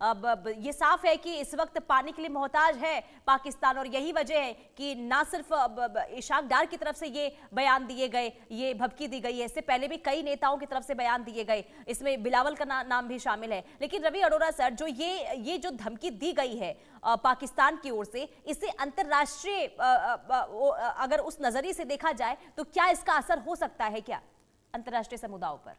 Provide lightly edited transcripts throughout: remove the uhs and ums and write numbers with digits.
अब ये साफ है कि इस वक्त पानी के लिए मोहताज है पाकिस्तान, और यही वजह है कि ना सिर्फ इशाक डार की तरफ से ये बयान दिए गए, ये भभकी दी गई है, इससे पहले भी कई नेताओं की तरफ से बयान दिए गए, इसमें बिलावल का नाम भी शामिल है। लेकिन रवि अरोड़ा सर, जो ये जो धमकी दी गई है पाकिस्तान की ओर से, इससे अंतरराष्ट्रीय अगर उस नजरिए से देखा जाए तो क्या इसका असर हो सकता है क्या अंतरराष्ट्रीय समुदायों पर?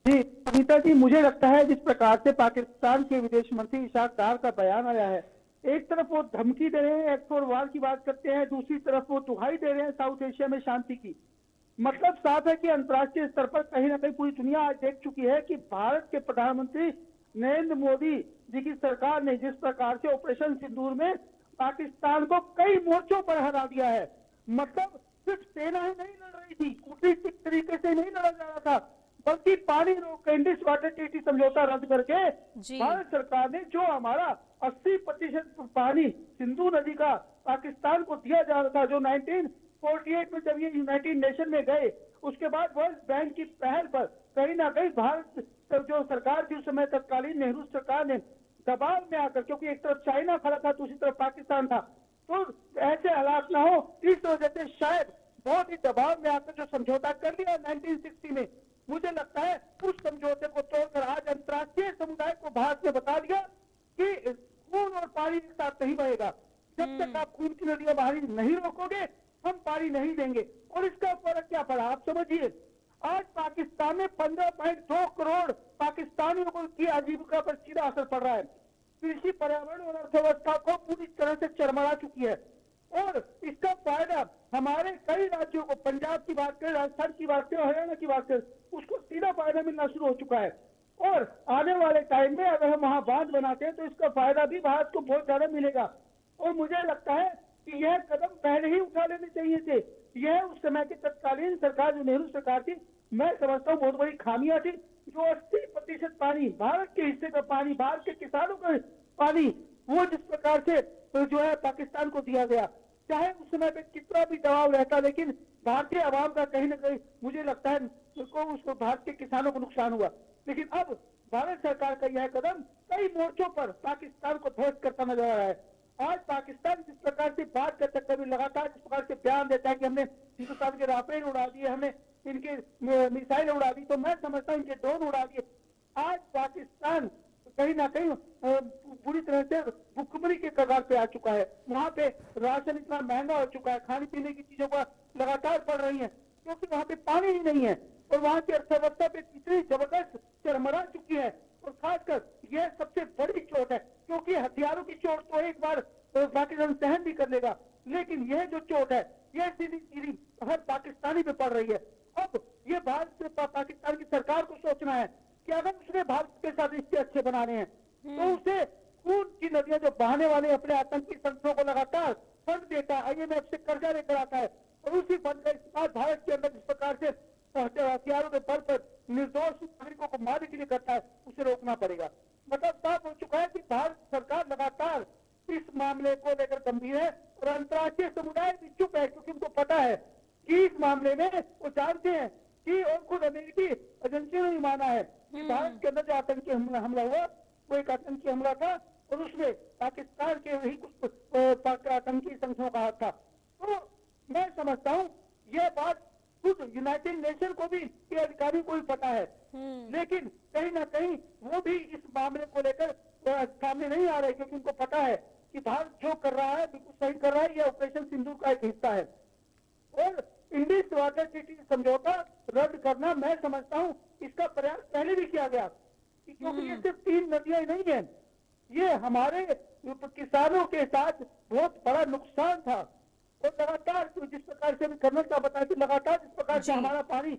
जी अनीता जी, मुझे लगता है जिस प्रकार से पाकिस्तान के विदेश मंत्री इशाक डार का बयान आया है, एक तरफ वो धमकी दे रहे हैं, एक्ट फॉर वार की बात करते हैं, दूसरी तरफ वो दुहाई दे रहे हैं साउथ एशिया में शांति की। मतलब साफ है कि अंतर्राष्ट्रीय स्तर पर कहीं ना कहीं पूरी दुनिया आज देख चुकी है कि भारत के प्रधानमंत्री नरेंद्र मोदी जी की सरकार ने जिस प्रकार से ऑपरेशन सिंदूर में पाकिस्तान को कई मोर्चों पर हरा दिया है। मतलब सिर्फ सेना ही नहीं लड़ रही थी, कूटनीतिक तरीके से नहीं लड़ा जा रहा था, बल्कि पानी रोक इंडिस वाटर ट्रीटी समझौता रद्द करके भारत सरकार ने जो हमारा 80% पानी सिंधु नदी का पाकिस्तान को दिया जा रहा था, जो 1948 में जब ये यूनाइटेड नेशन में गए, उसके बाद वर्ल्ड बैंक की पहल पर कहीं ना कहीं भारत जो सरकार थी उस समय तत्कालीन नेहरू सरकार ने दबाव में आकर, क्योंकि एक तरफ चाइना खड़ा था दूसरी तरफ पाकिस्तान था, तो ऐसे हालात ना हो इस वजह से शायद बहुत ही दबाव में आकर जो समझौता कर लिया 1960 में, मुझे लगता है उस समझौते को तोड़कर आज अंतर्राष्ट्रीय समुदाय को भारत ने बता दिया कि खून और पानी एक साथ नहीं बहेगा। जब तक आप खून की नदियां बाहरी नहीं रोकोगे, हम पानी नहीं देंगे। और इसका फर्क क्या पड़ा आप समझिए, आज पाकिस्तान में 15.2 करोड़ पाकिस्तानियों को की आजीविका पर सीधा असर पड़ रहा है। कृषि, पर्यावरण और अर्थव्यवस्था को पूरी तरह से चरमरा चुकी है, और इसका फायदा हमारे कई राज्यों को, पंजाब की बात करें, राजस्थान की बात करें, हरियाणा की बात करें, उसको सीधा फायदा मिलना शुरू हो चुका है। और आने वाले टाइम में अगर हम वहां बांध बनाते हैं तो इसका फायदा भी भारत को बहुत ज्यादा मिलेगा। और मुझे लगता है कि यह कदम पहले ही उठा लेने चाहिए थे। यह उस समय की तत्कालीन सरकार जो नेहरू सरकार थी, मैं समझता हूँ बहुत बड़ी खामियां थी। जो 80% पानी भारत के हिस्से का पानी, भारत के किसानों का पानी, वो जिस प्रकार से तो जो है पाकिस्तान को दिया गया, चाहे उस समय पे कितना भी दबाव रहता, लेकिन भारतीय आवाम का कहीं ना कहीं मुझे लगता है उसको भारत के किसानों को नुकसान हुआ। लेकिन अब भारत सरकार का यह कदम कई मोर्चों पर पाकिस्तान को ध्वस्त करता नजर आ रहा है। आज पाकिस्तान जिस प्रकार से बात करता है, कभी लगातार जिस प्रकार से बयान देता है कि हमने हिंदुस्तान के राफेल उड़ा दिए, हमने इनके मिसाइल उड़ा दी, तो मैं समझता हूँ इनके ड्रोन उड़ा दिए। आज पाकिस्तान कहीं ना कहीं पूरी तरह से भुखमरी के कगार पे आ चुका है। वहाँ पे राशन इतना महंगा हो चुका है, खाने पीने की चीजों का लगातार बढ़ रही है, क्योंकि वहाँ पे पानी ही नहीं है। और वहाँ की अर्थव्यवस्था पे इतनी जबरदस्त चरमरा चुकी है। और खासकर यह सबसे बड़ी चोट है, क्योंकि हथियारों की चोट तो एक बार पाकिस्तान सहन भी कर लेगा, लेकिन यह जो चोट है यह सीधी सीधी हर पाकिस्तानी पे पड़ रही है। अब ये भारत से पाकिस्तान की सरकार को सोचना है कि अगर उसने भारत के साथ रिश्ते अच्छे बनाने हैं तो उसे खून की नदियां जो बहाने वाले अपने आतंकी संगठनों को लगातार फंड देता है, IMF से कर्जा लेकर आता है, और उसी फंड का इस्तेमाल भारत के अंदर जिस प्रकार से हथियारों के बल पर निर्दोष नागरिकों को मारने के लिए करता है, उसे रोकना पड़ेगा। मतलब साफ हो चुका है कि भारत सरकार लगातार इस मामले को लेकर गंभीर है, और अंतर्राष्ट्रीय समुदाय भी चुप है, क्योंकि उनको पता है कि इस मामले में वो जानते हैं कि, और खुद अमेरिकी एजेंसियों ने माना है कि भारत के अंदर जो आतंकी हमला हुआ वो एक आतंकी हमला था, और उसमें पाकिस्तान के वही कुछ आतंकी संगठनों का हाथ था। तो मैं समझता हूँ यह बात खुद यूनाइटेड नेशन को भी, के अधिकारी को भी पता है, लेकिन कहीं ना कहीं वो भी इस मामले को लेकर सामने नहीं आ रहे, क्योंकि उनको पता है कि भारत जो कर रहा है बिल्कुल सही कर रहा है, यह ऑपरेशन सिंदूर का एक हिस्सा है। और इंडिस वाटर ट्रीटी समझौता रद्द करना, मैं समझता हूँ इसका प्रयास पहले भी किया गया, क्योंकि ये सिर्फ 3 नदियां नहीं है, ये हमारे किसानों के साथ बहुत बड़ा नुकसान था। और लगातार जिस प्रकार से कर्नल का बताया कि लगातार जिस प्रकार से हमारा पानी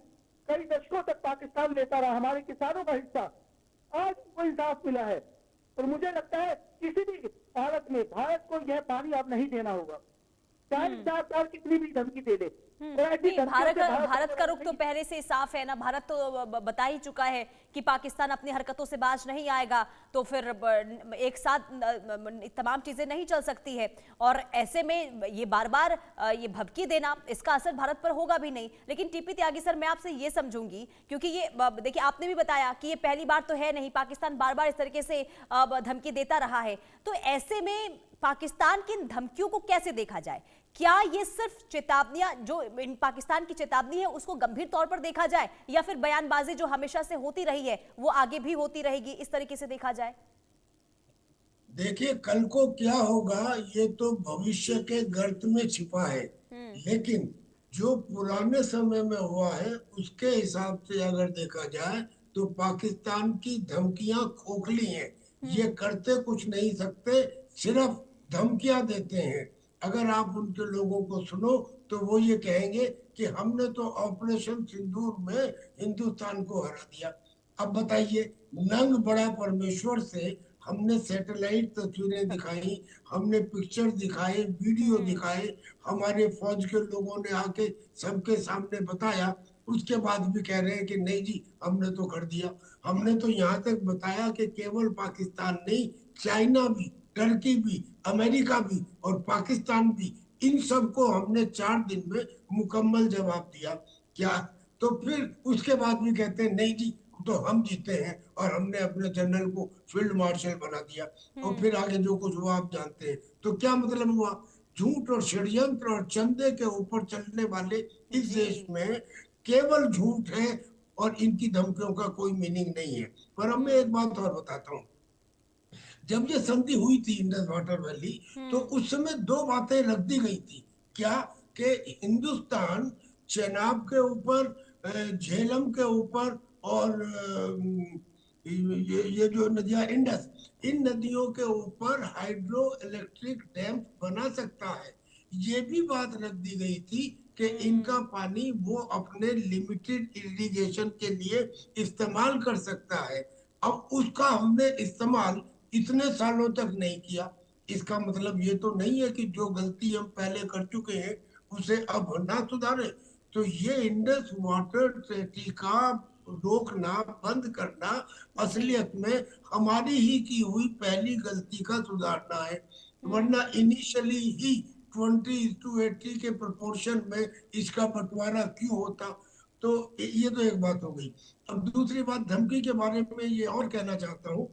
कई दशकों तक पाकिस्तान लेता रहा, हमारे किसानों का हिस्सा, आज को इंसाफ मिला है। और मुझे लगता है किसी भी हालत में भारत को यह पानी अब नहीं देना होगा, चाहे 4 साल कितनी भी धमकी दे दे, नहीं, भारत का रुख तो पहले से साफ है ना। भारत तो बता ही चुका है कि पाकिस्तान अपनी हरकतों से बाज नहीं आएगा, तो फिर एक साथ तमाम चीजें नहीं चल सकती है। और ऐसे में ये बार बार ये भभकी देना, इसका असर भारत पर होगा भी नहीं। लेकिन टीपी त्यागी सर, मैं आपसे ये समझूंगी, क्योंकि ये देखिए आपने भी बताया कि ये पहली बार तो है नहीं, पाकिस्तान बार बार इस तरीके से धमकी देता रहा है। तो ऐसे में पाकिस्तान की इन धमकियों को कैसे देखा जाए? क्या ये सिर्फ चेतावनियां, जो इन पाकिस्तान की चेतावनी है उसको गंभीर तौर पर देखा जाए, या फिर बयानबाजी जो हमेशा से होती रही है वो आगे भी होती रहेगी, इस तरीके से देखा जाए? देखिए, कल को क्या होगा ये तो भविष्य के गर्त में छिपा है, लेकिन जो पुराने समय में हुआ है उसके हिसाब से अगर देखा जाए तो पाकिस्तान की धमकियां खोखली हैं। ये करते कुछ नहीं सकते, सिर्फ धमकियां देते हैं। अगर आप उनके लोगों को सुनो तो वो ये कहेंगे कि हमने तो ऑपरेशन सिंदूर में हिंदुस्तान को हरा दिया। अब बताइए, नंग बड़ा परमेश्वर से हमने सैटेलाइट तस्वीरें दिखाई, हमने पिक्चर दिखाए, वीडियो दिखाए, हमारे फौज के लोगों ने आके सबके सामने बताया, उसके बाद भी कह रहे हैं कि नहीं जी हमने तो कर दिया। हमने तो यहाँ तक बताया कि केवल पाकिस्तान नहीं, चाइना भी, टर्की भी, अमेरिका भी और पाकिस्तान भी, इन सबको हमने 4 दिन में मुकम्मल जवाब दिया। क्या तो फिर उसके बाद भी कहते हैं नहीं जी तो हम जीते हैं और हमने अपने जनरल को फील्ड मार्शल बना दिया। और फिर आगे जो कुछ हुआ आप जानते हैं। तो क्या मतलब हुआ? झूठ और षड्यंत्र और चंदे के ऊपर चलने वाले इस देश में केवल झूठ है और इनकी धमकियों का कोई मीनिंग नहीं है। पर अब मैं एक बात और बताता हूँ, जब ये संधि हुई थी इंडस वाटर वैली, तो उस समय 2 बातें रख दी गई थी। क्या कि हिंदुस्तान चेनाब के ऊपर, झेलम के ऊपर और ये जो नदियां इंडस, इन नदियों के ऊपर हाइड्रो इलेक्ट्रिक डैम बना सकता है। ये भी बात रख दी गई थी कि इनका पानी वो अपने लिमिटेड इरिगेशन के लिए इस्तेमाल कर सकता है। अब उसका हमने इस्तेमाल इतने सालों तक नहीं किया। इसका मतलब ये तो नहीं है कि जो गलती हम पहले कर चुके हैं उसे अब ना सुधारे। तो ये इंडस वाटर ट्रेटी का रोकना, बंद करना असलियत में हमारी ही की हुई पहली गलती का सुधारना है। वरना इनिशियली ही 20:80 के प्रोपोर्शन में इसका बंटवारा क्यों होता? तो ये तो एक बात हो गई। अब दूसरी बात धमकी के बारे में ये और कहना चाहता हूँ।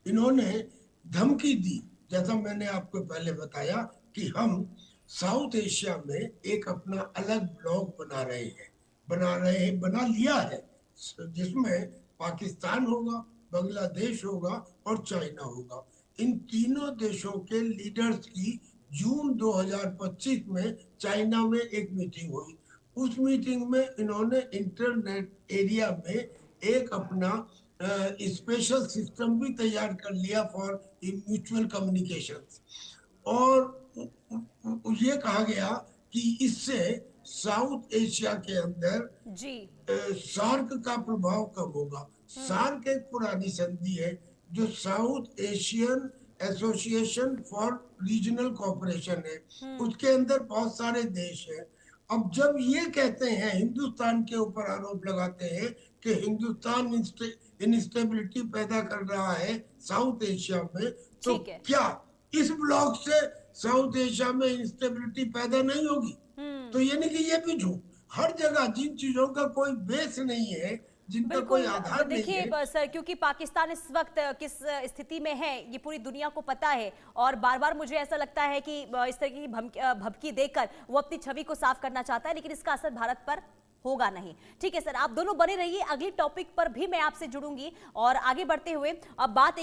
इन्होंने धमकी दी, जैसा मैंने आपको पहले बताया कि हम साउथ एशिया में एक अपना अलग ब्लॉक बना लिया है, जिसमें पाकिस्तान होगा, बांग्लादेश होगा और चाइना होगा। इन तीनों देशों के लीडर्स की जून 2025 में चाइना में एक मीटिंग हुई। उस मीटिंग में इन्होंने इंटरनेट एरिया में एक अपना स्पेशल सिस्टम भी तैयार कर लिया फॉर म्यूचुअल कम्युनिकेशन। और ये कहा गया कि इससे साउथ एशिया के अंदर सार्क का प्रभाव कम होगा। सार्क एक पुरानी संधि है जो south Asian association for regional cooperation है, उसके अंदर बहुत सारे देश हैं। अब जब ये कहते हैं, हिंदुस्तान के ऊपर आरोप लगाते हैं कि हिंदुस्तान इंस्टेबिलिटी पैदा कर रहा है साउथ एशिया में, तो क्या इस ब्लॉक से साउथ एशिया में इंस्टेबिलिटी पैदा नहीं होगी? तो यानी कि ये भी झूठ। हर जगह जिन चीजों का कोई बेस नहीं है, जिनका कोई आधार नहीं है। देखिए सर, क्योंकि पाकिस्तान इस वक्त किस स्थिति में है ये पूरी दुनिया को पता है, और बार बार मुझे ऐसा लगता है कि इस तरह की भभकी देकर वो अपनी छवि को साफ करना चाहता है, लेकिन इसका असर भारत पर होगा नहीं। ठीक है सर, आप दोनों बने रहिए, अगली टॉपिक पर भी मैं आपसे जुड़ूंगी। और आगे बढ़ते हुए अब बात